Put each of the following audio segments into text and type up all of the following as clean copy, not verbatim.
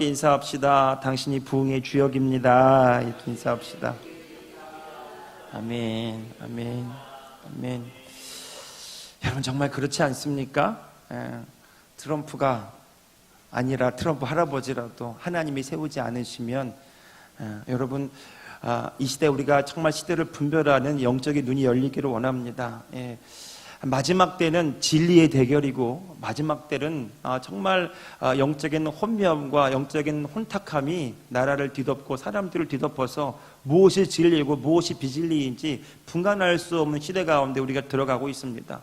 함께 인사합시다. 당신이 부흥의 주역입니다. 이렇게 인사합시다. 아멘, 아멘, 아멘. 여러분 정말 그렇지 않습니까? 트럼프가 아니라 트럼프 할아버지라도 하나님이 세우지 않으시면 여러분 이 시대 우리가 정말 시대를 분별하는 영적인 눈이 열리기를 원합니다. 마지막 때는 진리의 대결이고 마지막 때는 정말 영적인 혼미함과 영적인 혼탁함이 나라를 뒤덮고 사람들을 뒤덮어서 무엇이 진리이고 무엇이 비진리인지 분간할 수 없는 시대 가운데 우리가 들어가고 있습니다.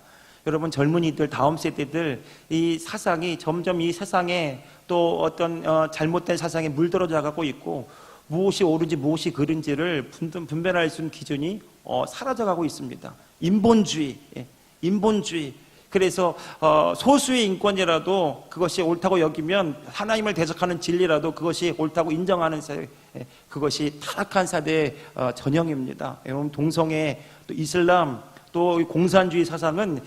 여러분 젊은이들, 다음 세대들 이 사상이 점점 이 세상에 또 어떤 잘못된 사상에 물들어져 가고 있고 무엇이 옳은지 무엇이 그른지를 분별할 수 있는 기준이 사라져가고 있습니다. 인본주의. 그래서 소수의 인권이라도 그것이 옳다고 여기면 하나님을 대적하는 진리라도 그것이 옳다고 인정하는 사회, 그것이 타락한 사대의 전형입니다. 여러분 동성애, 또 이슬람, 또 공산주의 사상은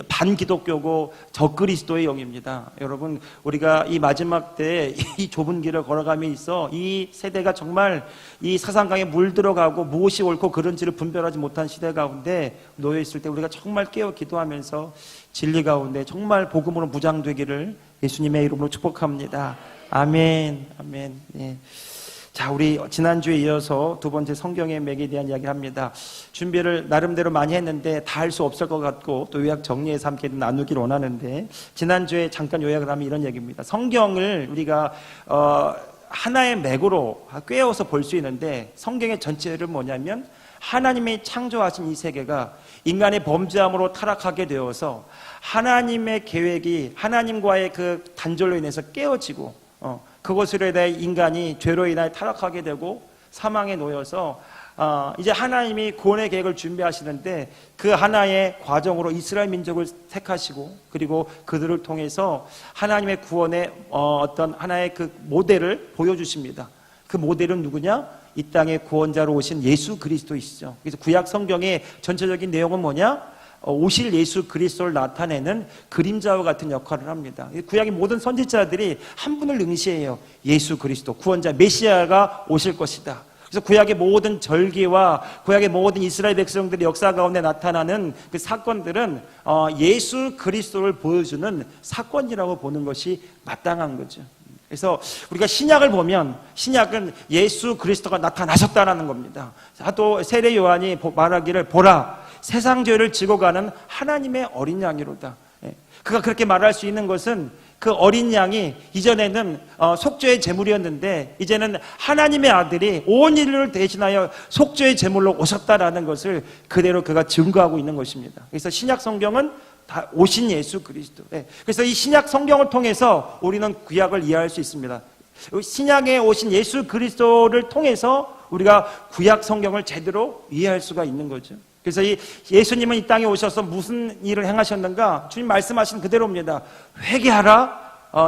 반기독교고 적그리스도의 영입니다. 여러분 우리가 이 마지막 때에 이 좁은 길을 걸어감에 있어 이 세대가 정말 이 사상강에 물들어가고 무엇이 옳고 그른지를 분별하지 못한 시대 가운데 놓여 있을 때 우리가 정말 깨어 기도하면서 진리 가운데 정말 복음으로 무장되기를 예수님의 이름으로 축복합니다. 아멘, 아멘. 네. 자, 우리 지난주에 이어서 두 번째 성경의 맥에 대한 이야기를 합니다. 준비를 나름대로 많이 했는데 다 할 수 없을 것 같고 또 요약 정리해서 함께 나누기를 원하는데 지난주에 잠깐 요약을 하면 이런 얘기입니다. 성경을 우리가 하나의 맥으로 꿰어서 볼 수 있는데 성경의 전체를 뭐냐면 하나님이 창조하신 이 세계가 인간의 범죄함으로 타락하게 되어서 하나님의 계획이 하나님과의 그 단절로 인해서 깨어지고 그것으로 인해 인간이 죄로 인하여 타락하게 되고 사망에 놓여서 이제 하나님이 구원의 계획을 준비하시는데 그 하나의 과정으로 이스라엘 민족을 택하시고 그리고 그들을 통해서 하나님의 구원의 어떤 하나의 그 모델을 보여주십니다. 그 모델은 누구냐? 이 땅의 구원자로 오신 예수 그리스도이시죠. 그래서 구약 성경의 전체적인 내용은 뭐냐? 오실 예수 그리스도를 나타내는 그림자와 같은 역할을 합니다. 구약의 모든 선지자들이 한 분을 응시해요. 예수 그리스도, 구원자 메시아가 오실 것이다. 그래서 구약의 모든 절기와 구약의 모든 이스라엘 백성들의 역사 가운데 나타나는 그 사건들은 예수 그리스도를 보여주는 사건이라고 보는 것이 마땅한 거죠. 그래서 우리가 신약을 보면 신약은 예수 그리스도가 나타나셨다는 겁니다. 또 세례 요한이 말하기를 보라 세상 죄를 지고 가는 하나님의 어린 양이로다. 그가 그렇게 말할 수 있는 것은 그 어린 양이 이전에는 속죄의 제물이었는데 이제는 하나님의 아들이 온 인류를 대신하여 속죄의 제물로 오셨다라는 것을 그대로 그가 증거하고 있는 것입니다. 그래서 신약 성경은 다 오신 예수 그리스도. 그래서 이 신약 성경을 통해서 우리는 구약을 이해할 수 있습니다. 신약에 오신 예수 그리스도를 통해서 우리가 구약 성경을 제대로 이해할 수가 있는 거죠. 그래서 이 예수님은 이 땅에 오셔서 무슨 일을 행하셨는가? 주님 말씀하신 그대로입니다. 회개하라,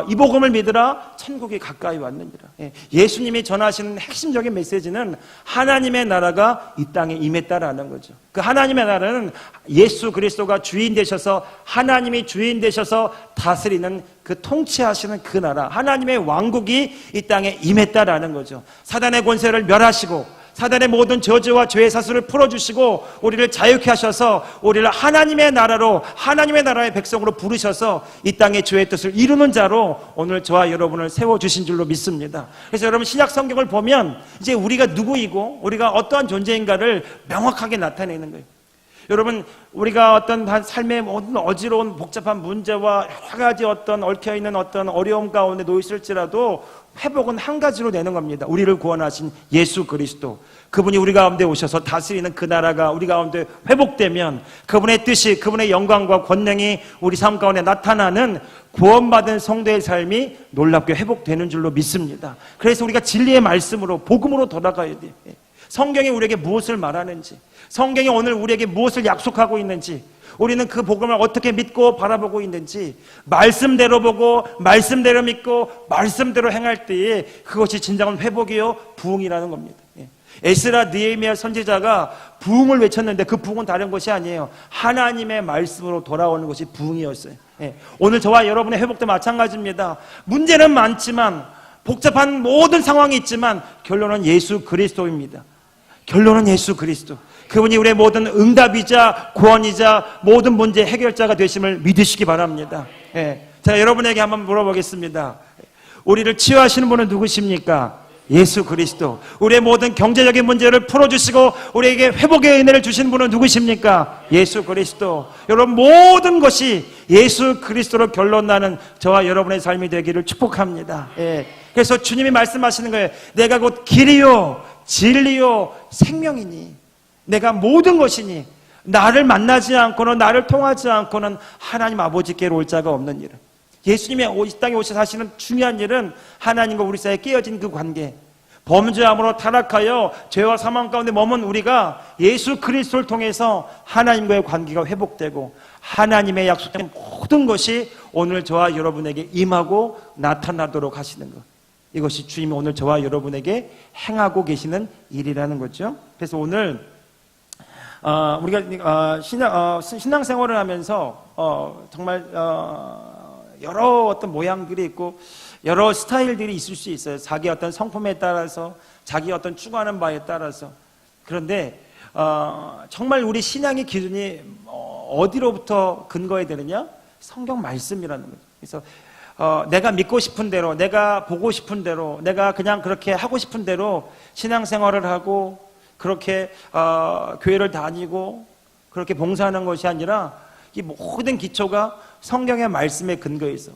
이 복음을 믿으라, 천국이 가까이 왔느니라. 예수님이 전하시는 핵심적인 메시지는 하나님의 나라가 이 땅에 임했다라는 거죠. 그 하나님의 나라는 예수 그리스도가 주인 되셔서 하나님이 주인 되셔서 다스리는 그 통치하시는 그 나라, 하나님의 왕국이 이 땅에 임했다라는 거죠. 사단의 권세를 멸하시고 사단의 모든 저주와 죄의 사슬을 풀어주시고 우리를 자유케 하셔서 우리를 하나님의 나라로 하나님의 나라의 백성으로 부르셔서 이 땅의 죄의 뜻을 이루는 자로 오늘 저와 여러분을 세워주신 줄로 믿습니다. 그래서 여러분 신약 성경을 보면 이제 우리가 누구이고 우리가 어떠한 존재인가를 명확하게 나타내는 거예요. 여러분 우리가 어떤 삶의 모든 어지러운 복잡한 문제와 여러 가지 어떤 얽혀있는 어떤 어려움 가운데 놓였을지라도 회복은 한 가지로 되는 겁니다. 우리를 구원하신 예수 그리스도, 그분이 우리 가운데 오셔서 다스리는 그 나라가 우리 가운데 회복되면 그분의 뜻이, 그분의 영광과 권능이 우리 삶 가운데 나타나는 구원받은 성도의 삶이 놀랍게 회복되는 줄로 믿습니다. 그래서 우리가 진리의 말씀으로 복음으로 돌아가야 돼요. 성경이 우리에게 무엇을 말하는지, 성경이 오늘 우리에게 무엇을 약속하고 있는지, 우리는 그 복음을 어떻게 믿고 바라보고 있는지 말씀대로 보고 말씀대로 믿고 말씀대로 행할 때에 그것이 진정한 회복이요 부흥이라는 겁니다. 에스라, 느헤미야 선지자가 부흥을 외쳤는데 그 부흥은 다른 것이 아니에요. 하나님의 말씀으로 돌아오는 것이 부흥이었어요. 오늘 저와 여러분의 회복도 마찬가지입니다. 문제는 많지만 복잡한 모든 상황이 있지만 결론은 예수 그리스도입니다. 결론은 예수 그리스도. 그분이 우리의 모든 응답이자 구원이자 모든 문제 해결자가 되심을 믿으시기 바랍니다. 예. 자, 여러분에게 한번 물어보겠습니다. 우리를 치유하시는 분은 누구십니까? 예수 그리스도. 우리의 모든 경제적인 문제를 풀어주시고 우리에게 회복의 은혜를 주시는 분은 누구십니까? 예수 그리스도. 여러분, 모든 것이 예수 그리스도로 결론나는 저와 여러분의 삶이 되기를 축복합니다. 예. 그래서 주님이 말씀하시는 거예요. 내가 곧 길이요 진리요 생명이니, 내가 모든 것이니, 나를 만나지 않고는, 나를 통하지 않고는 하나님 아버지께로 올 자가 없는 일은, 예수님이 이 땅에 오셔서 하시는 중요한 일은 하나님과 우리 사이에 깨어진 그 관계, 범죄함으로 타락하여 죄와 사망 가운데 머문 우리가 예수 그리스도를 통해서 하나님과의 관계가 회복되고 하나님의 약속된 모든 것이 오늘 저와 여러분에게 임하고 나타나도록 하시는 것, 이것이 주님이 오늘 저와 여러분에게 행하고 계시는 일이라는 거죠. 그래서 오늘 우리가 신앙생활을 하면서 정말 여러 어떤 모양들이 있고 여러 스타일들이 있을 수 있어요. 자기 어떤 성품에 따라서, 자기 어떤 추구하는 바에 따라서. 그런데 정말 우리 신앙의 기준이 어디로부터 근거해야 되느냐? 성경 말씀이라는 거죠. 그래서 내가 믿고 싶은 대로, 내가 보고 싶은 대로, 내가 그냥 그렇게 하고 싶은 대로 신앙생활을 하고 그렇게 교회를 다니고 그렇게 봉사하는 것이 아니라 이 모든 기초가 성경의 말씀에 근거해 있어,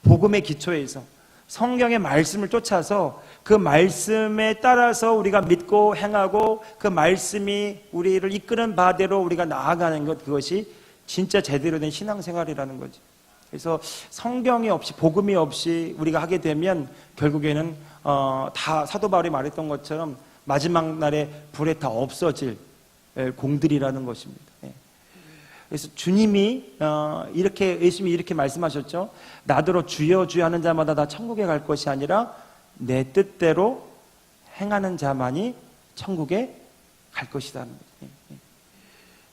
복음의 기초에 있어, 성경의 말씀을 쫓아서 그 말씀에 따라서 우리가 믿고 행하고 그 말씀이 우리를 이끄는 바대로 우리가 나아가는 것, 그것이 진짜 제대로 된 신앙생활이라는 거지. 그래서 성경이 없이, 복음이 없이 우리가 하게 되면 결국에는 다 사도 바울이 말했던 것처럼 마지막 날에 불에 다 없어질 공들이라는 것입니다. 그래서 주님이 예수님이 이렇게 말씀하셨죠. 나더러 주여 주여 하는 자마다 다 천국에 갈 것이 아니라 내 뜻대로 행하는 자만이 천국에 갈 것이라는 거예요.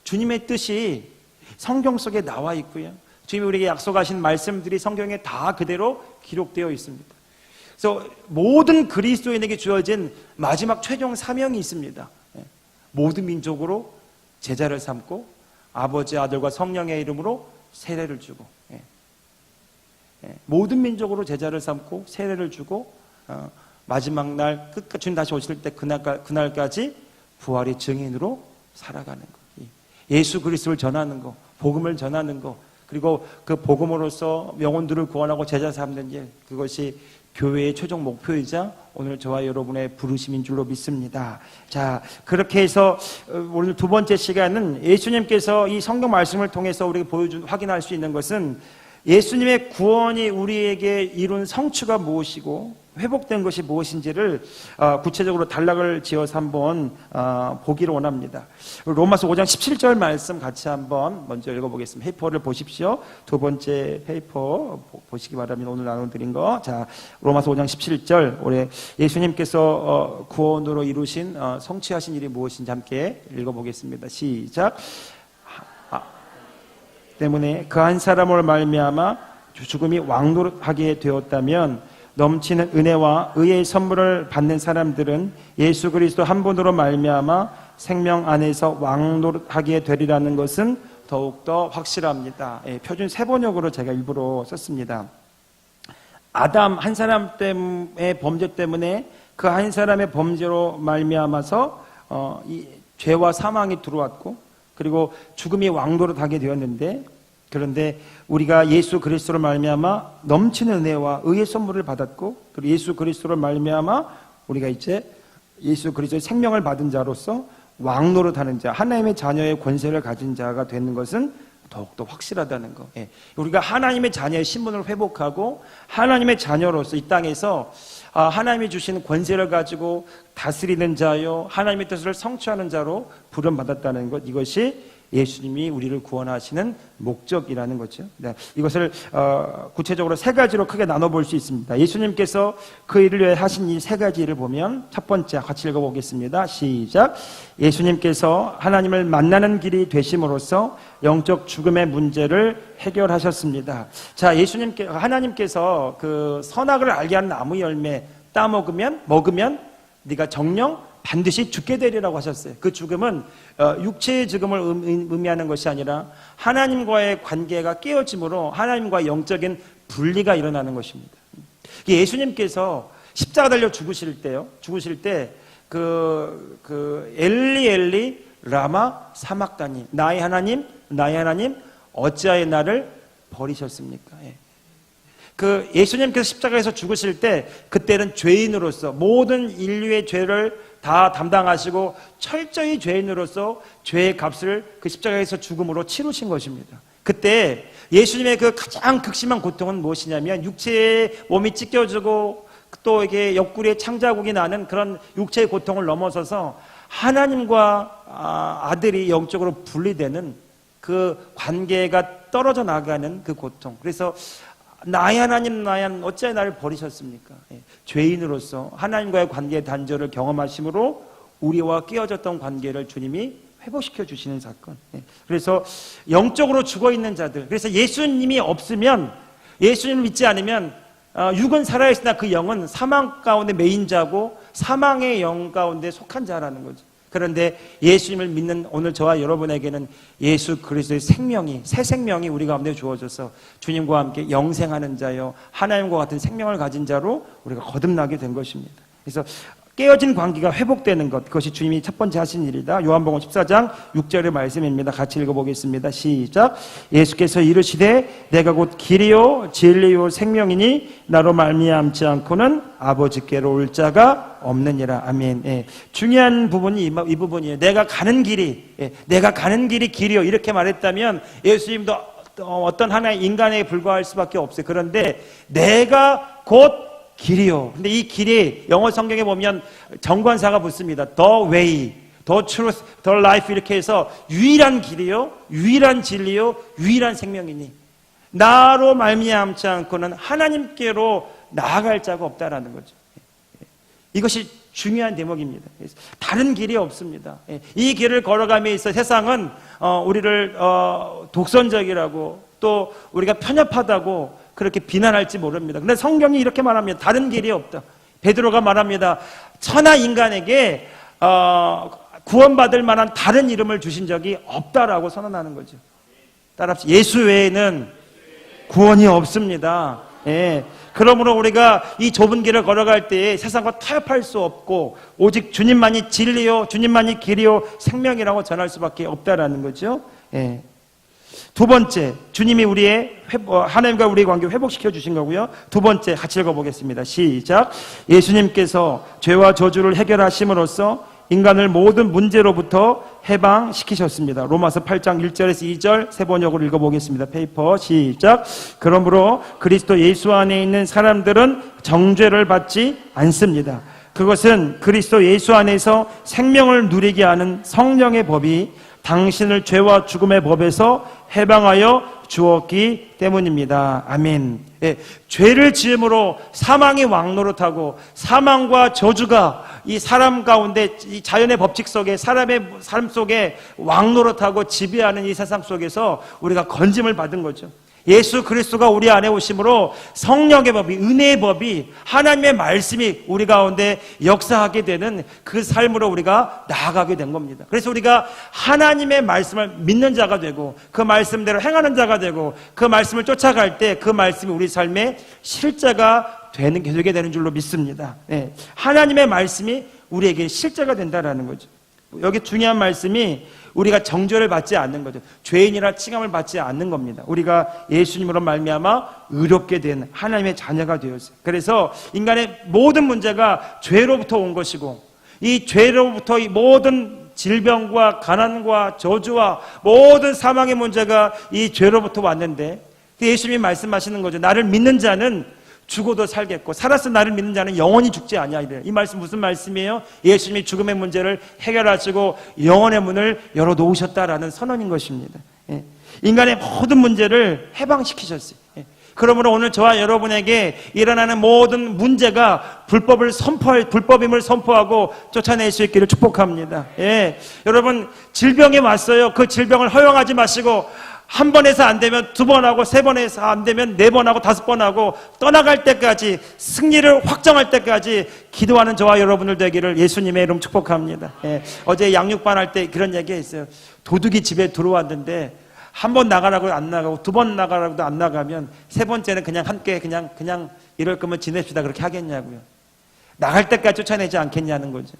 주님의 뜻이 성경 속에 나와 있고요, 주님이 우리에게 약속하신 말씀들이 성경에 다 그대로 기록되어 있습니다. 그래서 모든 그리스도인에게 주어진 마지막 최종 사명이 있습니다. 모든 민족으로 제자를 삼고 아버지, 아들과 성령의 이름으로 세례를 주고, 모든 민족으로 제자를 삼고 세례를 주고 마지막 날 끝까지 주님 다시 오실 때 그날까지 부활의 증인으로 살아가는 것, 예수 그리스도를 전하는 것, 복음을 전하는 것, 그리고 그 복음으로서 영혼들을 구원하고 제자 삼는 일, 그것이 교회의 최종 목표이자 오늘 저와 여러분의 부르심인 줄로 믿습니다. 자, 그렇게 해서 오늘 두 번째 시간은 예수님께서 이 성경 말씀을 통해서 우리에게 확인할 수 있는 것은 예수님의 구원이 우리에게 이룬 성취가 무엇이고 회복된 것이 무엇인지를 구체적으로 단락을 지어서 한번 보기를 원합니다. 로마서 5장 17절 말씀 같이 한번 먼저 읽어보겠습니다. 페이퍼를 보십시오. 두 번째 페이퍼 보시기 바랍니다. 오늘 나눠드린 거. 자, 로마서 5장 17절, 올해 예수님께서 구원으로 이루신 성취하신 일이 무엇인지 함께 읽어보겠습니다. 시작. 때문에 그 한 사람으로 말미암아 죽음이 왕노릇하게 되었다면 넘치는 은혜와 의의 선물을 받는 사람들은 예수 그리스도 한 분으로 말미암아 생명 안에서 왕노릇하게 되리라는 것은 더욱더 확실합니다. 표준 세번역으로 제가 일부러 썼습니다. 아담 한 사람 때문에, 범죄 때문에 그 한 사람의 범죄로 말미암아서 이 죄와 사망이 들어왔고, 그리고 죽음이 왕노릇하게 되었는데, 그런데 우리가 예수 그리스도로 말미암아 넘치는 은혜와 의의 선물을 받았고, 그리고 예수 그리스도로 말미암아 우리가 이제 예수 그리스도의 생명을 받은 자로서 왕노릇하는 자, 하나님의 자녀의 권세를 가진 자가 되는 것은 더욱더 확실하다는 거. 우리가 하나님의 자녀의 신분을 회복하고 하나님의 자녀로서 이 땅에서 하나님이 주신 권세를 가지고 다스리는 자요, 하나님의 뜻을 성취하는 자로 부름받았다는 것, 이것이 예수님이 우리를 구원하시는 목적이라는 거죠. 네, 이것을 구체적으로 세 가지로 크게 나눠볼 수 있습니다. 예수님께서 그 일을 위해 하신 이 세 가지를 보면 첫 번째 같이 읽어보겠습니다. 시작. 예수님께서 하나님을 만나는 길이 되심으로써 영적 죽음의 문제를 해결하셨습니다. 자, 하나님께서 그 선악을 알게 하는 나무 열매 먹으면 네가 정령 반드시 죽게 되리라고 하셨어요. 그 죽음은 육체의 죽음을 의미하는 것이 아니라 하나님과의 관계가 깨어짐으로 하나님과 영적인 분리가 일어나는 것입니다. 예수님께서 십자가 달려 죽으실 때 엘리 엘리 라마 사막다니, 나의 하나님 어찌하여 나를 버리셨습니까? 예수님께서 십자가에서 죽으실 때 그때는 죄인으로서 모든 인류의 죄를 다 담당하시고 철저히 죄인으로서 죄의 값을 그 십자가에서 죽음으로 치르신 것입니다. 그때 예수님의 그 가장 극심한 고통은 무엇이냐면 육체의 몸이 찢겨지고 또 이게 옆구리에 창자국이 나는 그런 육체의 고통을 넘어서서 하나님과 아들이 영적으로 분리되는 그 관계가 떨어져 나가는 그 고통. 그래서 나의 하나님 어찌하여 나를 버리셨습니까? 죄인으로서 하나님과의 관계의 단절을 경험하심으로 우리와 깨어졌던 관계를 주님이 회복시켜 주시는 사건. 그래서 영적으로 죽어있는 자들, 그래서 예수님이 없으면, 예수님을 믿지 않으면 육은 살아있으나 그 영은 사망 가운데 매인 자고 사망의 영 가운데 속한 자라는 거죠. 그런데 예수님을 믿는 오늘 저와 여러분에게는 예수 그리스도의 새 생명이 우리 가운데 주어져서 주님과 함께 영생하는 자요, 하나님과 같은 생명을 가진 자로 우리가 거듭나게 된 것입니다. 그래서 깨어진 관계가 회복되는 것, 그것이 주님이 첫 번째 하신 일이다. 요한복음 14장 6절의 말씀입니다. 같이 읽어보겠습니다. 시작. 예수께서 이르시되 내가 곧 길이요 진리요 생명이니 나로 말미암지 않고는 아버지께로 올 자가 없느니라. 아멘. 중요한 부분이 이 부분이에요. 내가 가는 길이 길이요, 이렇게 말했다면 예수님도 어떤 하나의 인간에 불과할 수밖에 없어요. 그런데 내가 곧 길이요. 근데 이 길이 영어 성경에 보면 정관사가 붙습니다. The way, the truth, the life, 이렇게 해서 유일한 길이요, 유일한 진리요, 유일한 생명이니 나로 말미암지 않고는 하나님께로 나아갈 자가 없다라는 거죠. 이것이 중요한 대목입니다. 다른 길이 없습니다. 이 길을 걸어감에 있어 세상은 우리를 독선적이라고 또 우리가 편협하다고 그렇게 비난할지 모릅니다. 그런데 성경이 이렇게 말합니다. 다른 길이 없다. 베드로가 말합니다. 천하 인간에게 구원받을 만한 다른 이름을 주신 적이 없다라고 선언하는 거죠. 따라서 예수 외에는 구원이 없습니다. 그러므로 우리가 이 좁은 길을 걸어갈 때에 세상과 타협할 수 없고 오직 주님만이 진리요, 주님만이 길이요, 생명이라고 전할 수밖에 없다라는 거죠. 두 번째, 주님이 하나님과 우리의 관계 회복시켜 주신 거고요. 두 번째, 같이 읽어보겠습니다. 시작. 예수님께서 죄와 저주를 해결하심으로써 인간을 모든 문제로부터 해방시키셨습니다. 로마서 8장 1절에서 2절 세 번역으로 읽어보겠습니다. 페이퍼 시작. 그러므로 그리스도 예수 안에 있는 사람들은 정죄를 받지 않습니다. 그것은 그리스도 예수 안에서 생명을 누리게 하는 성령의 법이 당신을 죄와 죽음의 법에서 해방하여 주었기 때문입니다. 아멘. 죄를 지음으로 사망의 왕노릇하고 사망과 저주가 이 사람 가운데, 이 자연의 법칙 속에, 사람의 삶 속에 왕노릇하고 지배하는 이 세상 속에서 우리가 건짐을 받은 거죠. 예수 그리스도가 우리 안에 오심으로 성령의 법이, 은혜의 법이, 하나님의 말씀이 우리 가운데 역사하게 되는 그 삶으로 우리가 나아가게 된 겁니다. 그래서 우리가 하나님의 말씀을 믿는 자가 되고 그 말씀대로 행하는 자가 되고 그 말씀을 쫓아갈 때 그 말씀이 우리 삶의 실제가 되게 되는 줄로 믿습니다. 하나님의 말씀이 우리에게 실제가 된다라는 거죠. 여기 중요한 말씀이 우리가 정죄를 받지 않는 거죠. 죄인이라 칭함을 받지 않는 겁니다. 우리가 예수님으로 말미암아 의롭게 된 하나님의 자녀가 되었어요. 그래서 인간의 모든 문제가 죄로부터 온 것이고 이 죄로부터 이 모든 질병과 가난과 저주와 모든 사망의 문제가 이 죄로부터 왔는데 예수님이 말씀하시는 거죠. 나를 믿는 자는 죽어도 살겠고 살아서 나를 믿는 자는 영원히 죽지 아니하 이래요. 이 말씀 무슨 말씀이에요? 예수님이 죽음의 문제를 해결하시고 영원의 문을 열어놓으셨다라는 선언인 것입니다. 예. 인간의 모든 문제를 해방시키셨어요. 예. 그러므로 오늘 저와 여러분에게 일어나는 모든 문제가 불법임을 선포하고 쫓아낼 수 있기를 축복합니다. 예. 여러분, 질병이 왔어요. 그 질병을 허용하지 마시고 한 번 해서 안 되면 두 번 하고, 세 번 해서 안 되면 네 번 하고, 다섯 번 하고, 떠나갈 때까지, 승리를 확정할 때까지 기도하는 저와 여러분들 되기를 예수님의 이름 축복합니다. 예. 어제 양육반 할 때 그런 얘기 했어요. 도둑이 집에 들어왔는데 한 번 나가라고 안 나가고 두 번 나가라고도 안 나가면 세 번째는 그냥 함께 그냥 이럴 거면 지냅시다 그렇게 하겠냐고요. 나갈 때까지 쫓아내지 않겠냐는 거죠.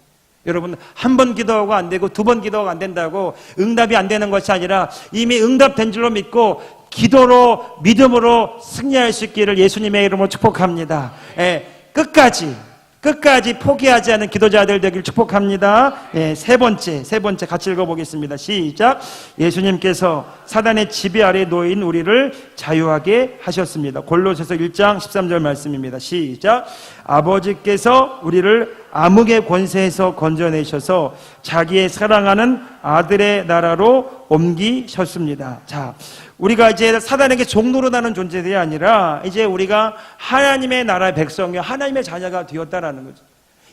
여러분, 한 번 기도하고 안 되고 두 번 기도하고 안 된다고 응답이 안 되는 것이 아니라 이미 응답된 줄로 믿고 기도로, 믿음으로 승리할 수 있기를 예수님의 이름으로 축복합니다. 예, 끝까지 포기하지 않은 기도자들 되길 축복합니다. 예, 세 번째 같이 읽어보겠습니다. 시작. 예수님께서 사단의 지배 아래 놓인 우리를 자유하게 하셨습니다. 골로새서 1장 13절 말씀입니다. 시작. 아버지께서 우리를 암흑의 권세에서 건져내셔서 자기의 사랑하는 아들의 나라로 옮기셨습니다. 자, 우리가 이제 사단에게 종노릇하는 존재들이 아니라 이제 우리가 하나님의 나라의 백성이요, 하나님의 자녀가 되었다라는 거죠.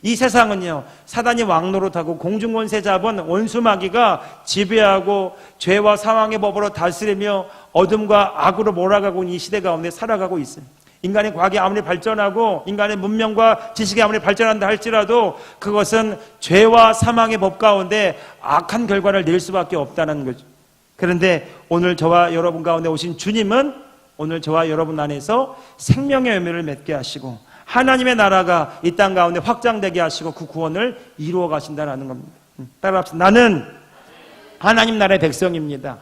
이 세상은요, 사단이 왕노릇하고 공중권세 잡은 원수마귀가 지배하고 죄와 사망의 법으로 다스리며 어둠과 악으로 몰아가고 있는 이 시대 가운데 살아가고 있어요. 인간의 과학이 아무리 발전하고 인간의 문명과 지식이 아무리 발전한다 할지라도 그것은 죄와 사망의 법 가운데 악한 결과를 낼 수밖에 없다는 거죠. 그런데 오늘 저와 여러분 가운데 오신 주님은 오늘 저와 여러분 안에서 생명의 열매를 맺게 하시고 하나님의 나라가 이 땅 가운데 확장되게 하시고 그 구원을 이루어 가신다는 겁니다. 따라합시다. 나는 하나님 나라의 백성입니다.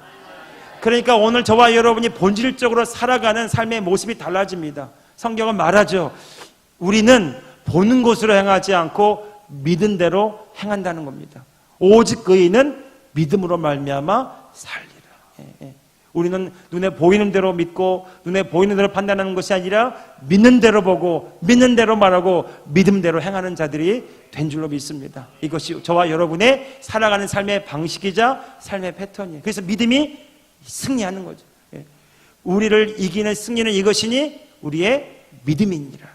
그러니까 오늘 저와 여러분이 본질적으로 살아가는 삶의 모습이 달라집니다. 성경은 말하죠. 우리는 보는 것으로 행하지 않고 믿은 대로 행한다는 겁니다. 오직 의인은 믿음으로 말미암아 살리라. 우리는 눈에 보이는 대로 믿고 눈에 보이는 대로 판단하는 것이 아니라 믿는 대로 보고 믿는 대로 말하고 믿음대로 행하는 자들이 된 줄로 믿습니다. 이것이 저와 여러분의 살아가는 삶의 방식이자 삶의 패턴이에요. 그래서 믿음이 승리하는 거죠. 우리를 이기는 승리는 이것이니 우리의 믿음이니라.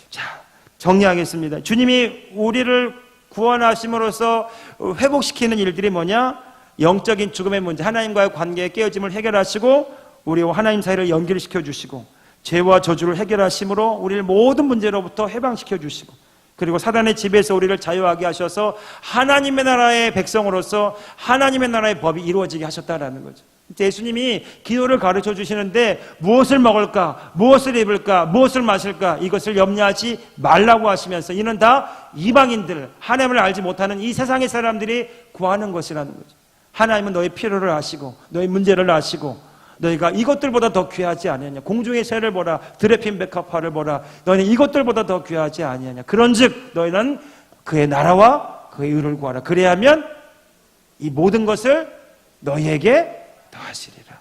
자, 정리하겠습니다. 주님이 우리를 구원하심으로써 회복시키는 일들이 뭐냐? 영적인 죽음의 문제, 하나님과의 관계의 깨어짐을 해결하시고 우리와 하나님 사이를 연결시켜 주시고 죄와 저주를 해결하심으로 우리를 모든 문제로부터 해방시켜 주시고 그리고 사단의 지배에서 우리를 자유하게 하셔서 하나님의 나라의 백성으로서 하나님의 나라의 법이 이루어지게 하셨다라는 거죠. 예수님이 기도를 가르쳐 주시는데 무엇을 먹을까, 무엇을 입을까, 무엇을 마실까 이것을 염려하지 말라고 하시면서 이는 다 이방인들, 하나님을 알지 못하는 이 세상의 사람들이 구하는 것이라는 거죠. 하나님은 너의 필요를 아시고 너의 문제를 아시고 너희가 이것들보다 더 귀하지 아니하냐. 공중의 새를 보라, 들의 핀 백합화를 보라. 너희는 이것들보다 더 귀하지 아니하냐. 그런즉 너희는 그의 나라와 그의 의를 구하라. 그래야면 이 모든 것을 너희에게 더하시리라.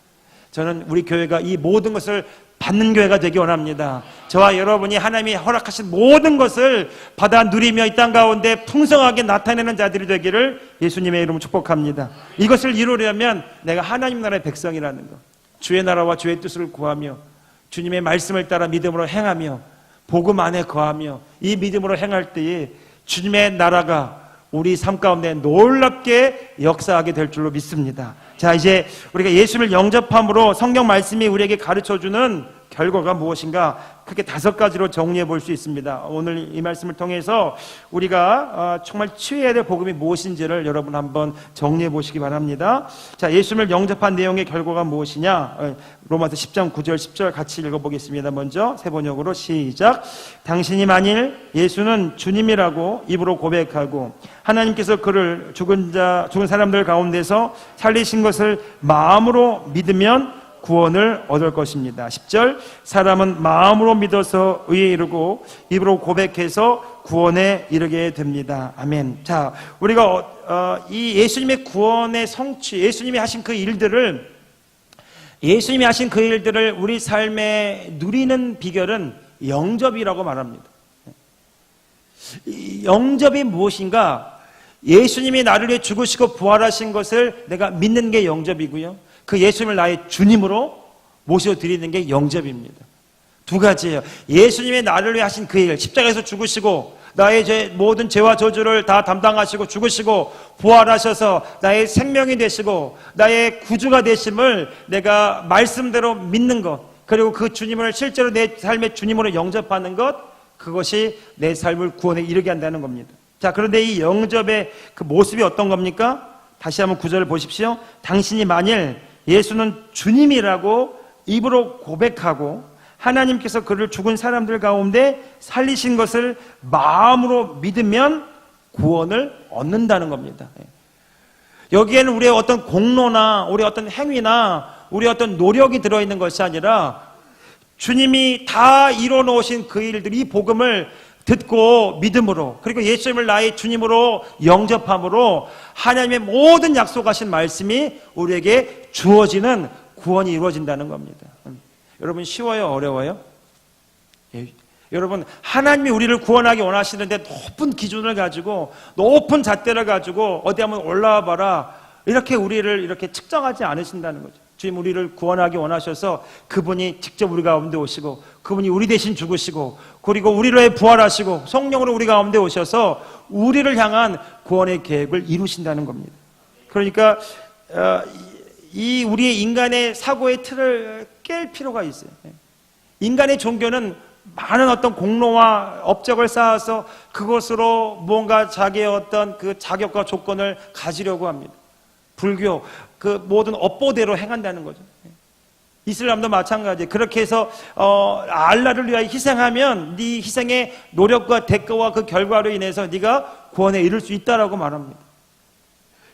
저는 우리 교회가 이 모든 것을 받는 교회가 되기 원합니다. 저와 여러분이 하나님이 허락하신 모든 것을 받아 누리며 이 땅 가운데 풍성하게 나타내는 자들이 되기를 예수님의 이름으로 축복합니다. 이것을 이루려면 내가 하나님 나라의 백성이라는 것, 주의 나라와 주의 뜻을 구하며 주님의 말씀을 따라 믿음으로 행하며 복음 안에 거하며 이 믿음으로 행할 때에 주님의 나라가 우리 삶 가운데 놀랍게 역사하게 될 줄로 믿습니다. 자, 이제 우리가 예수를 영접함으로 성경 말씀이 우리에게 가르쳐주는 결과가 무엇인가 크게 5가지로 정리해 볼 수 있습니다. 오늘 이 말씀을 통해서 우리가 정말 취해야 될 복음이 무엇인지를 여러분 한번 정리해 보시기 바랍니다. 자, 예수를 영접한 내용의 결과가 무엇이냐? 로마서 10장 9절 10절 같이 읽어보겠습니다. 먼저 세 번역으로 시작. 당신이 만일 예수는 주님이라고 입으로 고백하고 하나님께서 그를 죽은 사람들 가운데서 살리신 것을 마음으로 믿으면 구원을 얻을 것입니다. 10절 사람은 마음으로 믿어서 의에 이르고 입으로 고백해서 구원에 이르게 됩니다. 아멘. 자, 우리가 이 예수님의 구원의 성취, 예수님이 하신 그 일들을 우리 삶에 누리는 비결은 영접이라고 말합니다. 이 영접이 무엇인가? 예수님이 나를 위해 죽으시고 부활하신 것을 내가 믿는 게 영접이고요, 그 예수님을 나의 주님으로 모셔드리는 게 영접입니다. 두 가지예요. 예수님이 나를 위해 하신 그 일, 십자가에서 죽으시고 나의 모든 죄와 저주를 다 담당하시고 죽으시고 부활하셔서 나의 생명이 되시고 나의 구주가 되심을 내가 말씀대로 믿는 것, 그리고 그 주님을 실제로 내 삶의 주님으로 영접하는 것, 그것이 내 삶을 구원에 이르게 한다는 겁니다. 자, 그런데 이 영접의 그 모습이 어떤 겁니까? 다시 한번 구절을 보십시오. 당신이 만일 예수는 주님이라고 입으로 고백하고 하나님께서 그를 죽은 사람들 가운데 살리신 것을 마음으로 믿으면 구원을 얻는다는 겁니다. 여기에는 우리의 어떤 공로나 우리의 어떤 행위나 우리의 어떤 노력이 들어있는 것이 아니라 주님이 다 이뤄놓으신 그 일들, 이 복음을 듣고 믿음으로, 그리고 예수님을 나의 주님으로 영접함으로 하나님의 모든 약속하신 말씀이 우리에게 주어지는 구원이 이루어진다는 겁니다. 여러분, 쉬워요? 어려워요? 여러분, 하나님이 우리를 구원하기 원하시는데 높은 기준을 가지고 높은 잣대를 가지고 어디 한번 올라와 봐라, 이렇게 우리를 이렇게 측정하지 않으신다는 거죠. 주님 우리를 구원하기 원하셔서 그분이 직접 우리 가운데 오시고 그분이 우리 대신 죽으시고 그리고 우리를 위해 부활하시고 성령으로 우리 가운데 오셔서 우리를 향한 구원의 계획을 이루신다는 겁니다. 그러니까 이 우리의 인간의 사고의 틀을 깰 필요가 있어요. 인간의 종교는 많은 어떤 공로와 업적을 쌓아서 그것으로 뭔가 자기의 어떤 그 자격과 조건을 가지려고 합니다. 불교, 그 모든 업보대로 행한다는 거죠. 이슬람도 마찬가지예요. 그렇게 해서 알라를 위하여 희생하면 네 희생의 노력과 대가와 그 결과로 인해서 네가 구원에 이를 수 있다라고 말합니다.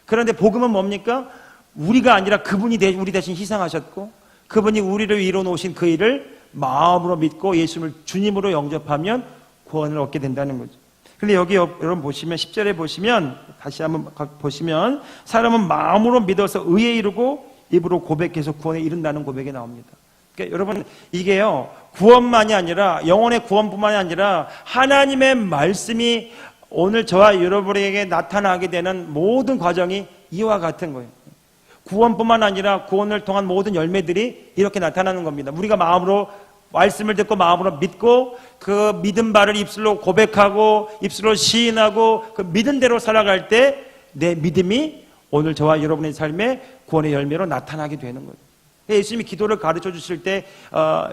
그런데 복음은 뭡니까? 우리가 아니라 그분이 우리 대신 희생하셨고 그분이 우리를 이뤄놓으신 그 일을 마음으로 믿고 예수님을 주님으로 영접하면 구원을 얻게 된다는 거죠. 근데 여기 여러분 보시면 10절에 보시면 다시 한번 보시면 사람은 마음으로 믿어서 의에 이르고 입으로 고백해서 구원에 이른다는 고백이 나옵니다. 그러니까 여러분, 이게요 구원만이 아니라 영혼의 구원뿐만이 아니라 하나님의 말씀이 오늘 저와 여러분에게 나타나게 되는 모든 과정이 이와 같은 거예요. 구원뿐만 아니라 구원을 통한 모든 열매들이 이렇게 나타나는 겁니다. 우리가 마음으로 말씀을 듣고 마음으로 믿고 그 믿은 바를 입술로 고백하고 입술로 시인하고 그 믿은 대로 살아갈 때 내 믿음이 오늘 저와 여러분의 삶에 구원의 열매로 나타나게 되는 거예요. 예수님이 기도를 가르쳐 주실 때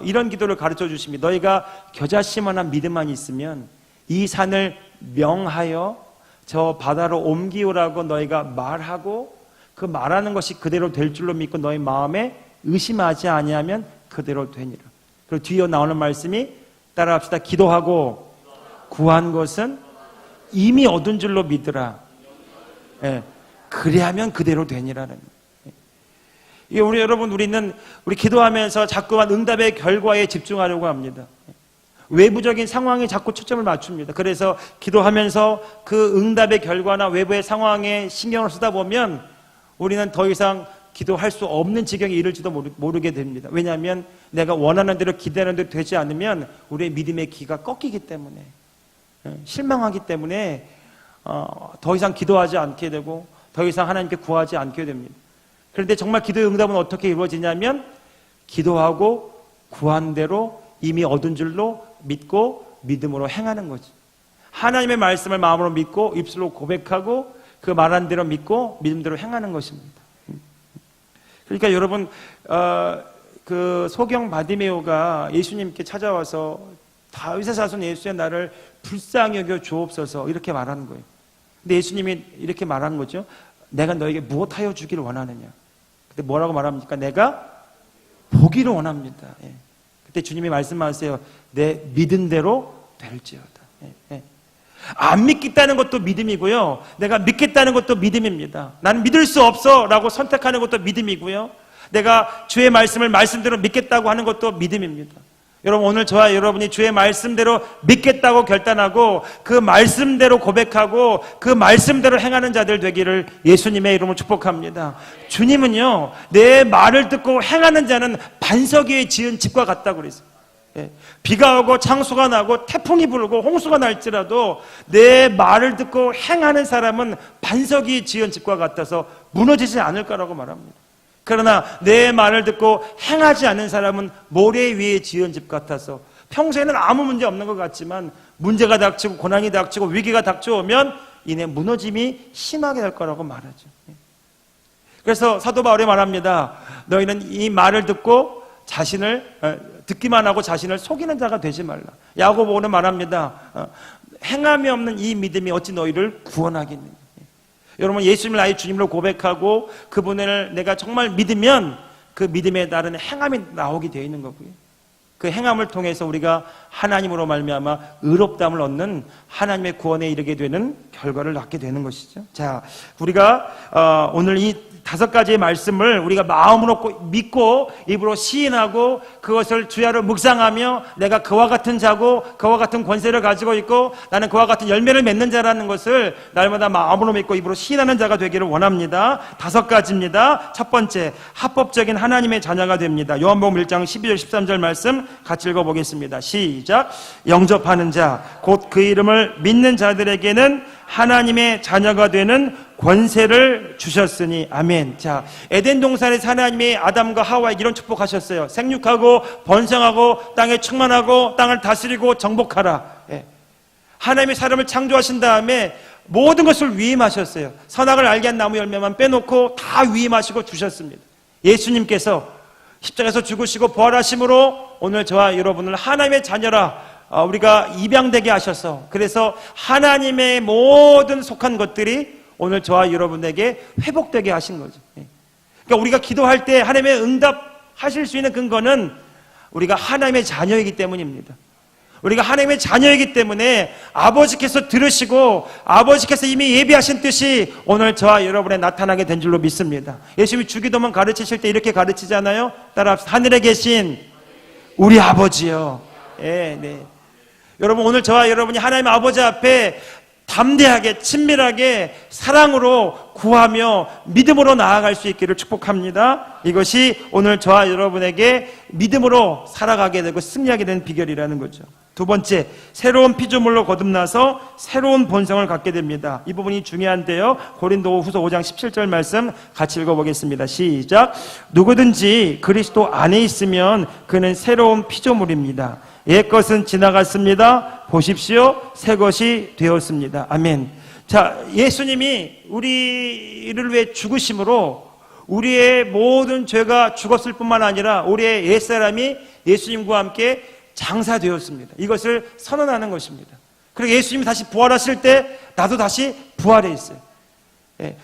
이런 기도를 가르쳐 주십니다. 너희가 겨자씨만한 믿음만 있으면 이 산을 명하여 저 바다로 옮기오라고 너희가 말하고 그 말하는 것이 그대로 될 줄로 믿고 너희 마음에 의심하지 아니하면 그대로 되니라. 그리고 뒤에 나오는 말씀이 따라합시다. 기도하고 구한 것은 이미 얻은 줄로 믿으라. 예, 그래야면 그대로 되니라는. 이게 우리는 기도하면서 자꾸만 응답의 결과에 집중하려고 합니다. 외부적인 상황에 자꾸 초점을 맞춥니다. 그래서 기도하면서 그 응답의 결과나 외부의 상황에 신경을 쓰다 보면 우리는 더 이상 기도할 수 없는 지경에 이를지도 모르게 됩니다. 왜냐하면 내가 원하는 대로 기대하는 대로 되지 않으면 우리의 믿음의 기가 꺾이기 때문에, 실망하기 때문에 더 이상 기도하지 않게 되고 더 이상 하나님께 구하지 않게 됩니다. 그런데 정말 기도의 응답은 어떻게 이루어지냐면 기도하고 구한 대로 이미 얻은 줄로 믿고 믿음으로 행하는 거죠. 하나님의 말씀을 마음으로 믿고 입술로 고백하고 그 말한 대로 믿고 믿음대로 행하는 것입니다. 그러니까 여러분, 그 소경 바디메오가 예수님께 찾아와서 다윗의 자손 예수의 나를 불쌍히 여겨 주옵소서 이렇게 말하는 거예요. 근데 예수님이 이렇게 말한 거죠. 내가 너에게 무엇하여 주기를 원하느냐. 근데 뭐라고 말합니까? 내가 보기를 원합니다. 예. 그때 주님이 말씀하세요. 내 믿은 대로 될지어다. 예. 안 믿겠다는 것도 믿음이고요. 내가 믿겠다는 것도 믿음입니다. 나는 믿을 수 없어 라고 선택하는 것도 믿음이고요. 내가 주의 말씀을 말씀대로 믿겠다고 하는 것도 믿음입니다. 여러분, 오늘 저와 여러분이 주의 말씀대로 믿겠다고 결단하고 그 말씀대로 고백하고 그 말씀대로 행하는 자들 되기를 예수님의 이름으로 축복합니다. 주님은요, 내 말을 듣고 행하는 자는 반석 위에 지은 집과 같다고 그랬어요. 비가 오고 창수가 나고 태풍이 불고 홍수가 날지라도 내 말을 듣고 행하는 사람은 반석이 지은 집과 같아서 무너지지 않을 거라고 말합니다. 그러나 내 말을 듣고 행하지 않는 사람은 모래 위에 지은 집 같아서 평소에는 아무 문제 없는 것 같지만 문제가 닥치고 고난이 닥치고 위기가 닥쳐오면 이내 무너짐이 심하게 될 거라고 말하죠. 그래서 사도 바울이 말합니다. 너희는 이 말을 듣고 듣기만 하고 자신을 속이는 자가 되지 말라. 야고보는 말합니다. 행함이 없는 이 믿음이 어찌 너희를 구원하겠느냐. 여러분, 예수님을 나의 주님으로 고백하고 그분을 내가 정말 믿으면 그 믿음에 따른 행함이 나오게 되어 있는 거고요. 그 행함을 통해서 우리가 하나님으로 말미암아 의롭다함을 얻는 하나님의 구원에 이르게 되는 결과를 낳게 되는 것이죠. 자, 우리가 오늘 이 5가지의 말씀을 우리가 마음으로 믿고 입으로 시인하고 그것을 주야로 묵상하며 내가 그와 같은 자고 그와 같은 권세를 가지고 있고 나는 그와 같은 열매를 맺는 자라는 것을 날마다 마음으로 믿고 입으로 시인하는 자가 되기를 원합니다. 5가지입니다. 첫 번째, 합법적인 하나님의 자녀가 됩니다. 요한복음 1장 12절 13절 말씀 같이 읽어보겠습니다. 시작. 영접하는 자 곧 그 이름을 믿는 자들에게는 하나님의 자녀가 되는 권세를 주셨으니 아멘. 자, 에덴 동산에서 하나님이 아담과 하와에게 이런 축복하셨어요. 생육하고 번성하고 땅에 충만하고 땅을 다스리고 정복하라. 하나님이 사람을 창조하신 다음에 모든 것을 위임하셨어요. 선악을 알게 한 나무 열매만 빼놓고 다 위임하시고 주셨습니다. 예수님께서 십자가에서 죽으시고 부활하심으로 오늘 저와 여러분을 하나님의 자녀라 우리가 입양되게 하셔서 그래서 하나님의 모든 속한 것들이 오늘 저와 여러분에게 회복되게 하신 거죠. 그러니까 우리가 기도할 때 하나님의 응답하실 수 있는 근거는 우리가 하나님의 자녀이기 때문입니다. 우리가 하나님의 자녀이기 때문에 아버지께서 들으시고 아버지께서 이미 예비하신 뜻이 오늘 저와 여러분에 나타나게 된 줄로 믿습니다. 예수님이 주기도문 가르치실 때 이렇게 가르치잖아요. 따라합시다. 하늘에 계신 우리 아버지요. 네. 여러분, 오늘 저와 여러분이 하나님 아버지 앞에 담대하게 친밀하게 사랑으로 구하며 믿음으로 나아갈 수 있기를 축복합니다. 이것이 오늘 저와 여러분에게 믿음으로 살아가게 되고 승리하게 되는 비결이라는 거죠. 두 번째, 새로운 피조물로 거듭나서 새로운 본성을 갖게 됩니다. 이 부분이 중요한데요. 고린도후서 5장 17절 말씀 같이 읽어보겠습니다. 시작. 누구든지 그리스도 안에 있으면 그는 새로운 피조물입니다. 옛것은 지나갔습니다. 보십시오. 새 것이 되었습니다. 아멘. 자, 예수님이 우리를 위해 죽으심으로 우리의 모든 죄가 죽었을 뿐만 아니라 우리의 옛사람이 예수님과 함께 장사되었습니다. 이것을 선언하는 것입니다. 그리고 예수님이 다시 부활하실 때 나도 다시 부활해 있어요.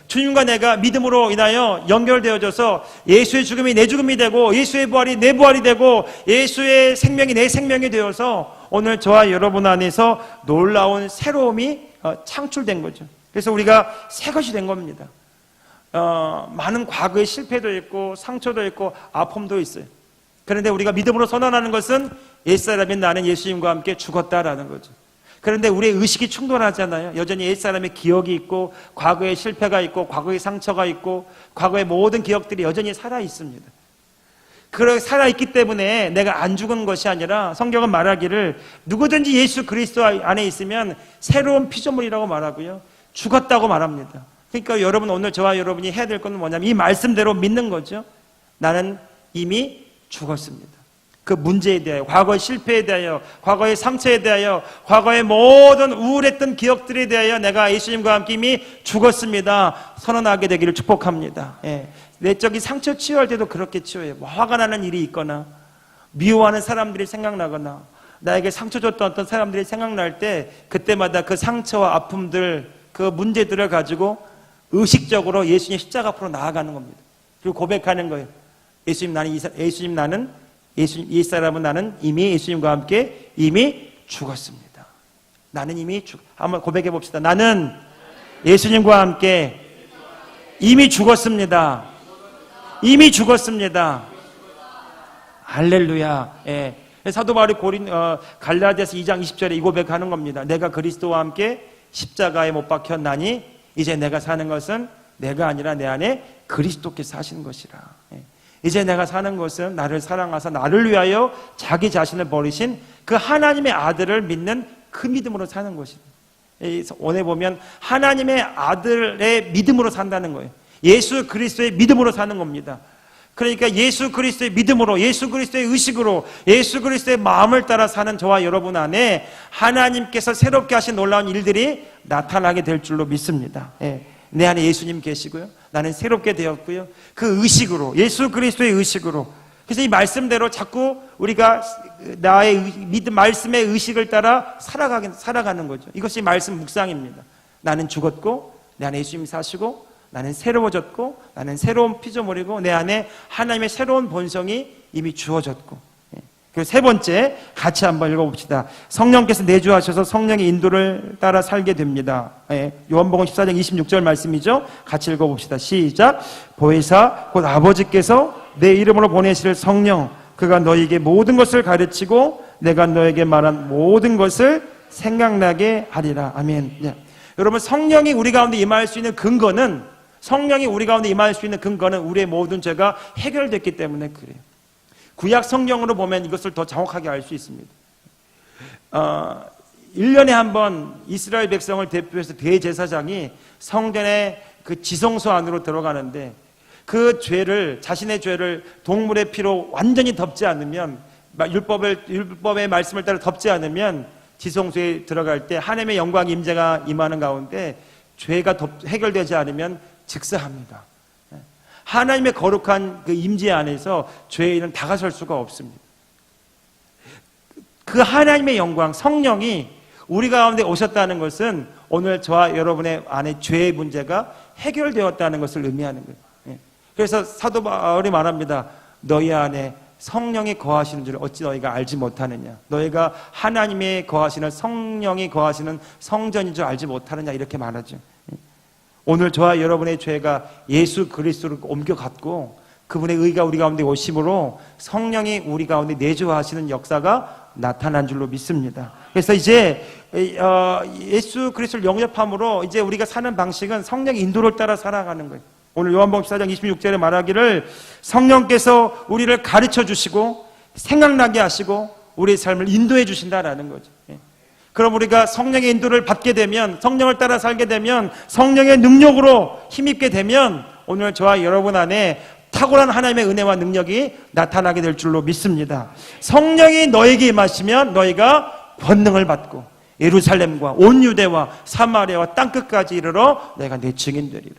주님과 내가 믿음으로 인하여 연결되어져서 예수의 죽음이 내 죽음이 되고 예수의 부활이 내 부활이 되고 예수의 생명이 내 생명이 되어서 오늘 저와 여러분 안에서 놀라운 새로움이 창출된 거죠. 그래서 우리가 새 것이 된 겁니다. 많은 과거의 실패도 있고 상처도 있고 아픔도 있어요. 그런데 우리가 믿음으로 선언하는 것은 옛사람인 나는 예수님과 함께 죽었다라는 거죠. 그런데 우리의 의식이 충돌하잖아요. 여전히 옛사람의 기억이 있고 과거의 실패가 있고 과거의 상처가 있고 과거의 모든 기억들이 여전히 살아있습니다. 그렇게 살아있기 때문에 내가 안 죽은 것이 아니라 성경은 말하기를 누구든지 예수 그리스도 안에 있으면 새로운 피조물이라고 말하고요. 죽었다고 말합니다. 그러니까 여러분, 오늘 저와 여러분이 해야 될 것은 뭐냐면 이 말씀대로 믿는 거죠. 나는 이미 죽었습니다. 그 문제에 대하여, 과거의 실패에 대하여, 과거의 상처에 대하여, 과거의 모든 우울했던 기억들에 대하여 내가 예수님과 함께 이미 죽었습니다. 선언하게 되기를 축복합니다. 내적인 상처 치유할 때도 그렇게 치유해요. 뭐 화가 나는 일이 있거나 미워하는 사람들이 생각나거나 나에게 상처 줬던 어떤 사람들이 생각날 때 그때마다 그 상처와 아픔들, 그 문제들을 가지고 의식적으로 예수님 십자가 앞으로 나아가는 겁니다. 그리고 고백하는 거예요. 옛사람은 나는 이미 예수님과 함께 이미 죽었습니다. 나는 이미 한번 고백해 봅시다. 나는 예수님과 함께 이미 죽었습니다. 이미 죽었습니다. 할렐루야. 사도 바울이 갈라디아서 2장 20절에 이 고백하는 겁니다. 내가 그리스도와 함께 십자가에 못 박혔나니 이제 내가 사는 것은 내가 아니라 내 안에 그리스도께서 사시는 것이라. 이제 내가 사는 것은 나를 사랑하사 나를 위하여 자기 자신을 버리신 그 하나님의 아들을 믿는 그 믿음으로 사는 것이다. 오늘 보면 하나님의 아들의 믿음으로 산다는 거예요. 예수 그리스도의 믿음으로 사는 겁니다. 그러니까 예수 그리스도의 믿음으로, 예수 그리스도의 의식으로, 예수 그리스도의 마음을 따라 사는 저와 여러분 안에 하나님께서 새롭게 하신 놀라운 일들이 나타나게 될 줄로 믿습니다. 내 안에 예수님 계시고요, 나는 새롭게 되었고요, 그 의식으로, 예수 그리스도의 의식으로. 그래서 이 말씀대로 자꾸 우리가 나의 믿음, 말씀의 의식을 따라 살아가는 거죠. 이것이 말씀 묵상입니다. 나는 죽었고 내 안에 예수님이 사시고, 나는 새로워졌고, 나는 새로운 피조물이고, 내 안에 하나님의 새로운 본성이 이미 주어졌고. 그리고 세 번째, 같이 한번 읽어봅시다. 성령께서 내주하셔서 성령의 인도를 따라 살게 됩니다. 요한복음 14장 26절 말씀이죠. 같이 읽어봅시다. 시작. 보혜사 곧 아버지께서 내 이름으로 보내실 성령, 그가 너희에게 모든 것을 가르치고 내가 너에게 말한 모든 것을 생각나게 하리라. 아멘. 여러분, 성령이 우리 가운데 임할 수 있는 근거는, 성령이 우리 가운데 임할 수 있는 근거는 우리의 모든 죄가 해결됐기 때문에 그래요. 구약 성경으로 보면 이것을 더 정확하게 알 수 있습니다. 1년에 한 번 이스라엘 백성을 대표해서 대제사장이 성전의 그 지성소 안으로 들어가는데, 그 죄를, 자신의 죄를 동물의 피로 완전히 덮지 않으면, 율법의 말씀을 따라 덮지 않으면 지성소에 들어갈 때 하나님의 영광 임재가 임하는 가운데 죄가 해결되지 않으면 즉사합니다. 하나님의 거룩한 그 임재 안에서 죄인은 다가설 수가 없습니다. 그 하나님의 영광, 성령이 우리 가운데 오셨다는 것은 오늘 저와 여러분의 안에 죄의 문제가 해결되었다는 것을 의미하는 거예요. 그래서 사도 바울이 말합니다. 너희 안에 성령이 거하시는 줄 어찌 너희가 알지 못하느냐. 너희가 하나님의 거하시는, 성령이 거하시는 성전인 줄 알지 못하느냐, 이렇게 말하죠. 오늘 저와 여러분의 죄가 예수 그리스도로 옮겨갔고, 그분의 의가 우리 가운데 오심으로 성령이 우리 가운데 내주하시는 역사가 나타난 줄로 믿습니다. 그래서 이제 예수 그리스도를 영접함으로 이제 우리가 사는 방식은 성령의 인도를 따라 살아가는 거예요. 오늘 요한복음 14장 26절에 말하기를 성령께서 우리를 가르쳐 주시고 생각나게 하시고 우리의 삶을 인도해 주신다라는 거죠. 그럼 우리가 성령의 인도를 받게 되면, 성령을 따라 살게 되면, 성령의 능력으로 힘입게 되면 오늘 저와 여러분 안에 탁월한 하나님의 은혜와 능력이 나타나게 될 줄로 믿습니다. 성령이 너에게 임하시면 너희가 권능을 받고 예루살렘과 온 유대와 사마리아와 땅끝까지 이르러 내가 내 증인 되리라.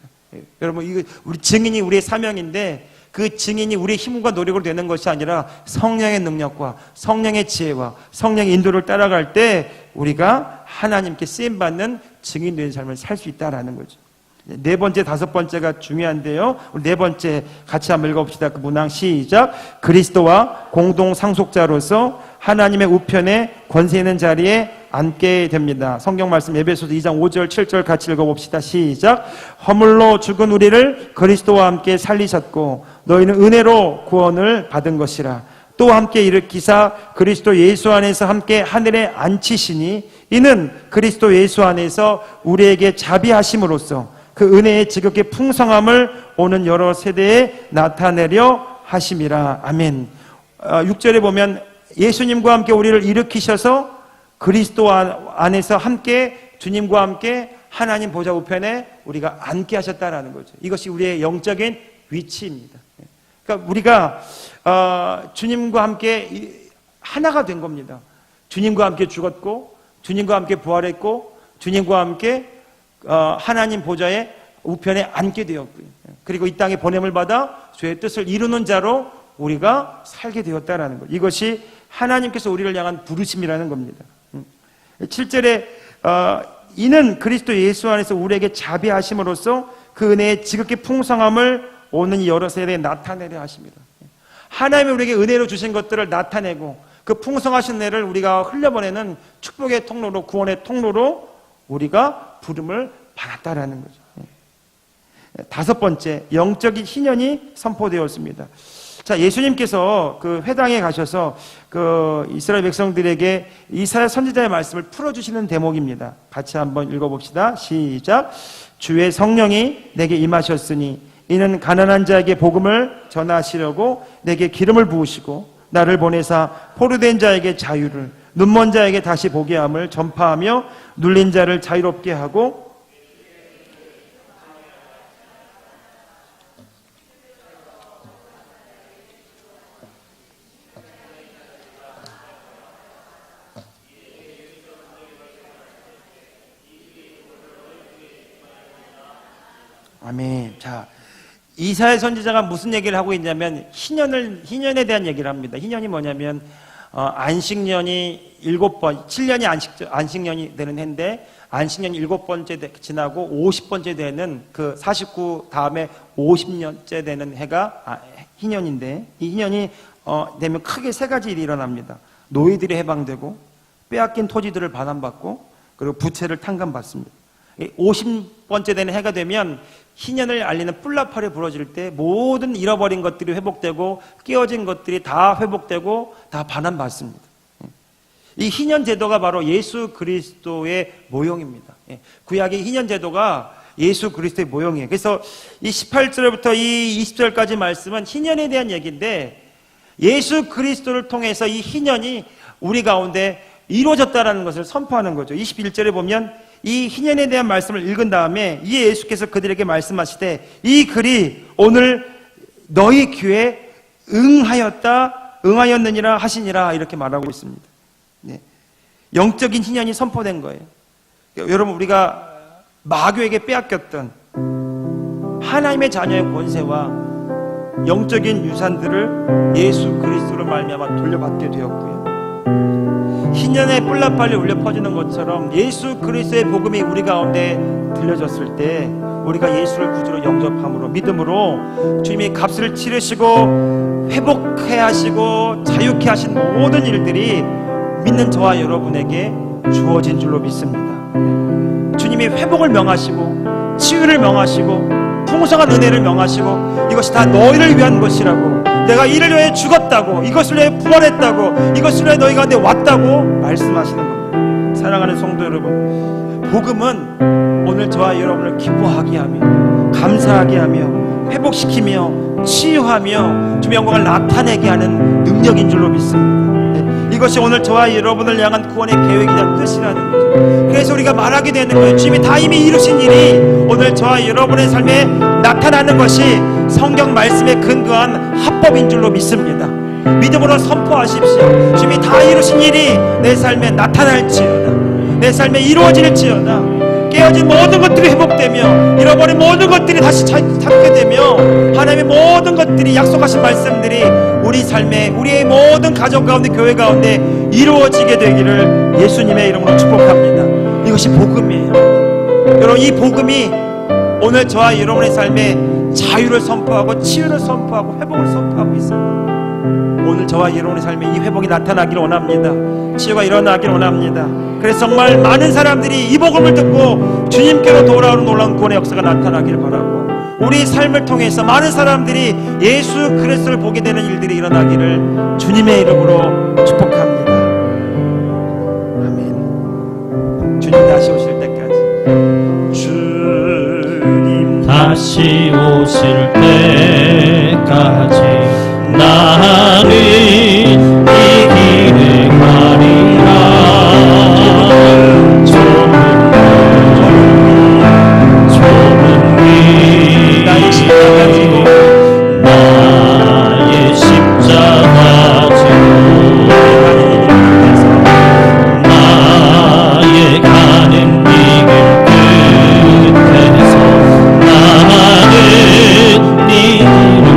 여러분, 이거 우리 증인이 우리의 사명인데, 그 증인이 우리의 힘과 노력으로 되는 것이 아니라 성령의 능력과 성령의 지혜와 성령의 인도를 따라갈 때 우리가 하나님께 쓰임받는 증인된 삶을 살 수 있다는 거죠. 네 번째, 다섯 번째가 중요한데요. 우리 네 번째 같이 한번 읽어봅시다. 그 문항 시작. 그리스도와 공동 상속자로서 하나님의 우편에 권세 있는 자리에 앉게 됩니다. 성경 말씀 에베소서 2장 5절 7절 같이 읽어봅시다. 시작. 허물로 죽은 우리를 그리스도와 함께 살리셨고 너희는 은혜로 구원을 받은 것이라. 또 함께 일으키사 그리스도 예수 안에서 함께 하늘에 앉히시니 이는 그리스도 예수 안에서 우리에게 자비하심으로써 그 은혜의 지극히 풍성함을 오는 여러 세대에 나타내려 하심이라. 아멘. 6절에 보면 예수님과 함께 우리를 일으키셔서 그리스도 안에서 함께, 주님과 함께 하나님 보좌 우편에 우리가 앉게 하셨다라는 거죠. 이것이 우리의 영적인 위치입니다. 그러니까 우리가 주님과 함께 하나가 된 겁니다. 주님과 함께 죽었고, 주님과 함께 부활했고, 주님과 함께 하나님 보좌의 우편에 앉게 되었고요. 그리고 이 땅에 보냄을 받아 죄의 뜻을 이루는 자로 우리가 살게 되었다라는 것. 이것이 하나님께서 우리를 향한 부르심이라는 겁니다. 7절에 이는 그리스도 예수 안에서 우리에게 자비하심으로써 그 은혜의 지극히 풍성함을 오는 여러 세대에 나타내려 하십니다. 하나님이 우리에게 은혜로 주신 것들을 나타내고 그 풍성하신 은혜를 우리가 흘려보내는 축복의 통로로, 구원의 통로로 우리가 부름을 받았다라는 거죠. 다섯 번째, 영적인 희년이 선포되었습니다. 자, 예수님께서 그 회당에 가셔서 그 이스라엘 백성들에게 이사야 선지자의 말씀을 풀어주시는 대목입니다. 같이 한번 읽어봅시다. 시작. 주의 성령이 내게 임하셨으니 이는 가난한 자에게 복음을 전하시려고 내게 기름을 부으시고 나를 보내사 포로된 자에게 자유를, 눈먼 자에게 다시 보게 함을 전파하며 눌린 자를 자유롭게 하고 아멘. 자, 이사야 선지자가 무슨 얘기를 하고 있냐면 희년에 대한 얘기를 합니다. 희년이 뭐냐면 안식년이 7번, 7년이 안식년이 되는 해인데 안식년이 7번째 지나고 50번째 되는 그 49 다음에 50년째 되는 해가 희년인데, 이 희년이 되면 크게 세 가지 일이 일어납니다. 노예들이 해방되고 빼앗긴 토지들을 반환받고 그리고 부채를 탕감받습니다. 50번째 되는 해가 되면 희년을 알리는 뿔나팔이 부러질 때 모든 잃어버린 것들이 회복되고 깨어진 것들이 다 회복되고 다 반환받습니다. 이 희년 제도가 바로 예수 그리스도의 모형입니다. 구약의 희년 제도가 예수 그리스도의 모형이에요. 그래서 이 18절부터 이 20절까지 말씀은 희년에 대한 얘기인데, 예수 그리스도를 통해서 이 희년이 우리 가운데 이루어졌다는 것을 선포하는 거죠. 21절에 보면 이 희년에 대한 말씀을 읽은 다음에 이에 예수께서 그들에게 말씀하시되 이 글이 오늘 너희 귀에 응하였느니라 하시니라, 이렇게 말하고 있습니다. 네. 영적인 희년이 선포된 거예요. 여러분, 우리가 마귀에게 빼앗겼던 하나님의 자녀의 권세와 영적인 유산들을 예수 그리스도로 말미암아 돌려받게 되었고요. 희년의 뿔나팔이 울려 퍼지는 것처럼 예수 그리스도의 복음이 우리 가운데 들려졌을 때 우리가 예수를 구주로 영접함으로, 믿음으로 주님이 값을 치르시고 회복해 하시고 자유케 하신 모든 일들이 믿는 저와 여러분에게 주어진 줄로 믿습니다. 주님이 회복을 명하시고 치유를 명하시고 풍성한 은혜를 명하시고 이것이 다 너희를 위한 것이라고, 내가 이를 위해 죽었다고, 이것을 위해 부활했다고, 이것을 위해 너희 가운데 왔다고 말씀하시는 겁니다. 사랑하는 성도 여러분, 복음은 오늘 저와 여러분을 기뻐하게 하며 감사하게 하며 회복시키며 치유하며 주의 영광을 나타내게 하는 능력인 줄로 믿습니다. 이것이 오늘 저와 여러분을 향한 구원의 계획이자 뜻이라는 거죠. 그래서 우리가 말하게 되는 거예요. 주님이 다 이미 이루신 일이 오늘 저와 여러분의 삶에 나타나는 것이 성경 말씀에 근거한 합법인 줄로 믿습니다. 믿음으로 선포하십시오. 주님이 다 이루신 일이 내 삶에 나타날지어다, 내 삶에 이루어질지어다. 깨어진 모든 것들이 회복되며 잃어버린 모든 것들이 다시 찾게 되며 하나님의 모든 것들이, 약속하신 말씀들이 우리 삶에, 우리의 모든 가정 가운데, 교회 가운데 이루어지게 되기를 예수님의 이름으로 축복합니다. 이것이 복음이에요. 여러분, 이 복음이 오늘 저와 여러분의 삶에 자유를 선포하고 치유를 선포하고 회복을 선포하고 있습니다. 오늘 저와 여러분의 삶에 이 회복이 나타나기를 원합니다. 치유가 일어나기를 원합니다. 그래서 정말 많은 사람들이 이 복음을 듣고 주님께로 돌아오는 놀라운 구원의 역사가 나타나기를 바라고, 우리 삶을 통해서 많은 사람들이 예수 그리스도를 보게 되는 일들이 일어나기를 주님의 이름으로 축복합니다. 아멘. 주님 다시 오실 때까지, 주님 다시 오실 때까지 나는 이 길을 가리라. 좁은 길 나의 십자가 지고 나의 가는 길 끝에서 나는 네 이름을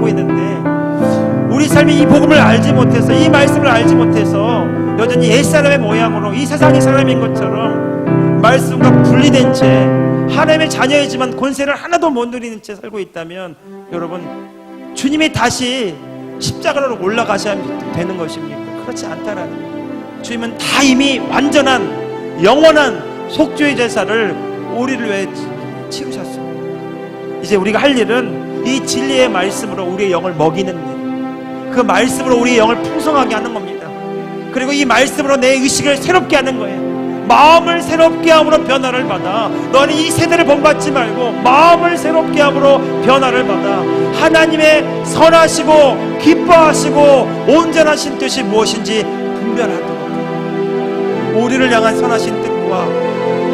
살고 있는데 우리 삶이 이 복음을 알지 못해서, 이 말씀을 알지 못해서 여전히 옛사람의 모양으로 이 세상의 사람인 것처럼 말씀과 분리된 채 하나님의 자녀이지만 권세를 하나도 못 누리는 채 살고 있다면, 여러분, 주님이 다시 십자가로 올라가셔야 되는 것입니까? 그렇지 않다라는 거예요. 주님은 다 이미 완전한 영원한 속죄의 제사를 우리를 위해 치르셨습니다. 이제 우리가 할 일은 이 진리의 말씀으로 우리의 영을 먹이는 일, 그 말씀으로 우리의 영을 풍성하게 하는 겁니다. 그리고 이 말씀으로 내 의식을 새롭게 하는 거예요. 마음을 새롭게 함으로 변화를 받아. 너는 이 세대를 본받지 말고 마음을 새롭게 함으로 변화를 받아 하나님의 선하시고 기뻐하시고 온전하신 뜻이 무엇인지 분별하도록, 우리를 향한 선하신 뜻과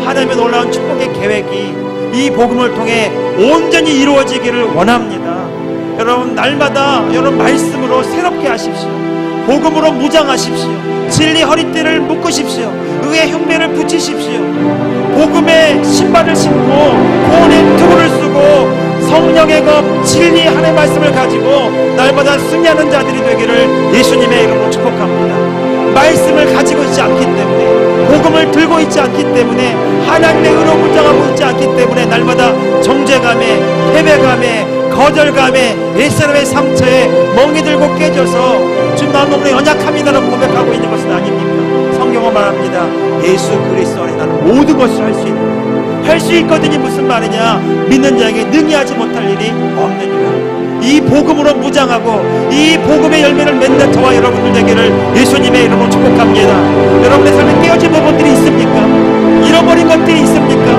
하나님의 놀라운 축복의 계획이 이 복음을 통해 온전히 이루어지기를 원합니다. 여러분, 날마다 여러분 말씀으로 새롭게 하십시오. 복음으로 무장하십시오. 진리 허리띠를 묶으십시오. 의의 흉배를 붙이십시오. 복음의 신발을 신고 구원의 투구를 쓰고 성령의 검 진리 하나님의 말씀을 가지고 날마다 승리하는 자들이 되기를 예수님의 이름으로 축복합니다. 말씀을 가지고 있지 않기 때문에, 복음을 들고 있지 않기 때문에, 하나님의 의로 무장하고 있지 않기 때문에 날마다 정죄감에, 패배감에, 거절감에, 옛사람의 상처에 멍이 들고 깨져서 주님 나 너무 연약합니다라고 고백하고 있는 것은 아닙니까? 성경은 말합니다. 예수 그리스도 안에 나는 모든 것을 할 수 있는, 할 수 있거든이 무슨 말이냐? 믿는 자에게 능히 하지 못할 일이 없느니라. 이 복음으로 무장하고 이 복음의 열매를 맺는 저와 여러분들 되기를 예수님의 이름으로 축복합니다. 여러분의 삶에 깨어진 부분들이 있습니까? 잃어버린 것들이 있습니까?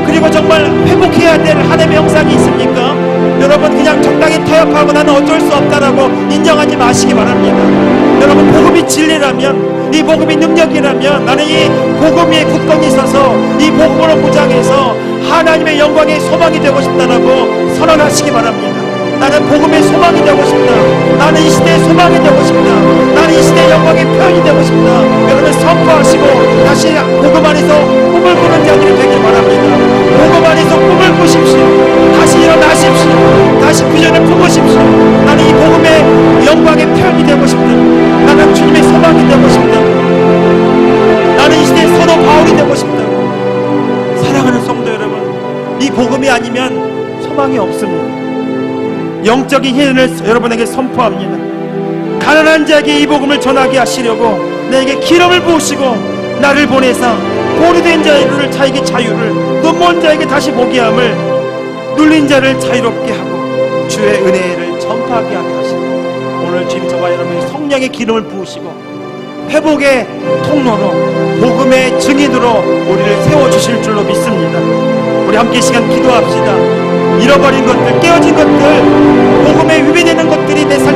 그리고 정말 회복해야 될 하나님의 형상이 있습니까? 여러분, 그냥 적당히 타협하고 나는 어쩔 수 없다라고 인정하지 마시기 바랍니다. 여러분, 복음이 진리라면, 이 복음이 능력이라면 나는 이 복음이 굳건히 있어서 이 복음으로 무장해서 하나님의 영광의 소망이 되고 싶다라고 선언하시기 바랍니다. 나는 복음의 소망이 되고 싶다. 나는 이 시대의 소망이 되고 싶다. 나는 이 시대의 영광의 표현이 되고 싶다. 여러분 선포하시고 다시 복음 안에서 꿈을 꾸는 자들이 되길 바랍니다. 복음 안에서 꿈을 꾸십시오. 다시 일어나십시오. 다시 비전을 품으십시오. 나는 이 복음의 영광의 표현이 되고 싶다. 나는 주님의 소망이 되고 싶다. 나는 이 시대의 선호 바울이 되고 싶다. 사랑하는 성도 여러분, 이 복음이 아니면 소망이 없습니다. 영적인 희년을 여러분에게 선포합니다. 가난한 자에게 이 복음을 전하게 하시려고 내게 기름을 부으시고 나를 보내사 보류된 자에게 자유를, 눈먼 자에게 다시 보게 함을, 눌린 자를 자유롭게 하고 주의 은혜를 전파하게 하게 하시고, 오늘 주님 저와 여러분에게 성령의 기름을 부으시고 회복의 통로로 복음의 증인으로 우리를 세워주실 줄로 믿습니다. 우리 함께 시간 기도합시다. 잃어버린 것들, 깨어진 것들, 복음에 위배되는 것들이 내 삶